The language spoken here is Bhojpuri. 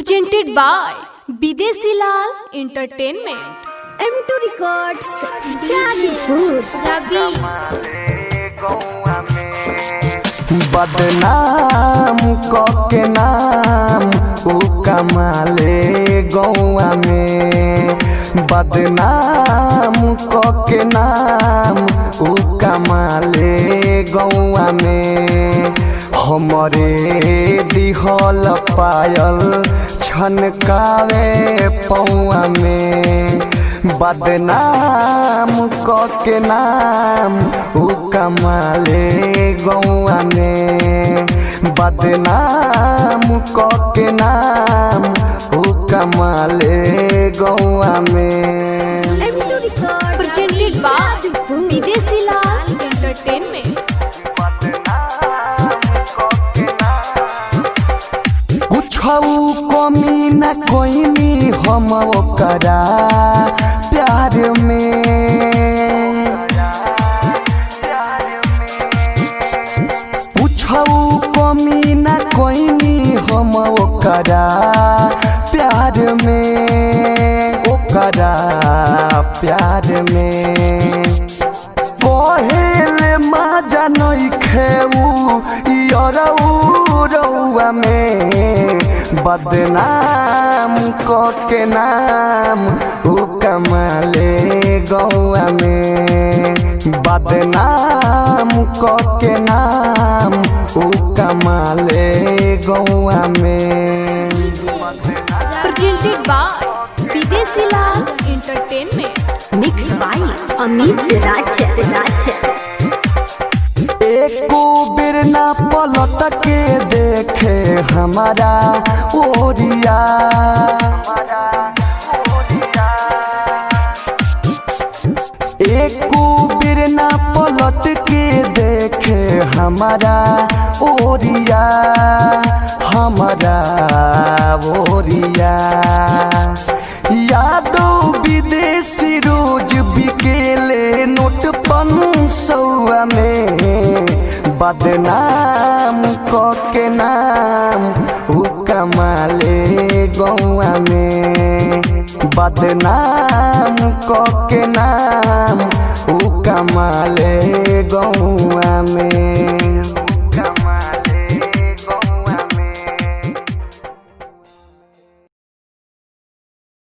presented by Bidesi Lal Entertainment. M2 Records, Jadipur, Ravi. बदनाम के नाम उ कमाले गौआ में, बदनाम के नाम उ कमाले गौआ में। हमरे दिहल पायल छनकावे पौआ में, बदनाम के नाम उ कमाले गौआ में, बदनाम के नाम उ कमाले गौआ में। Presented by Bidesi Lal Entertainment. कुछ कमी न कोइनी हम ओकरा प्यार में, कुछ कमी न कोइनी हम ओकरा प्यार में, ओकरा प्यार में। कोहेल माजा नहीं खेऊ रउआ में, बदनाम के नाम उ कमाले गौआ में, बदनाम के नाम उ कमाले गौआ में। Presented by Bidesi Lal Entertainment. Mixed by Amit Raj. एको बेर ना पलट के देखे हमारा ओरिया, एको बेर ना पलट के देखे हमारा ओरिया, हमारा ओरिया। यादो विदेशी रोज बिकेले नोट 500 में, बदनाम के नाम उ कमाले गौआ में, बदनाम के नाम उ कमाले गौआ में।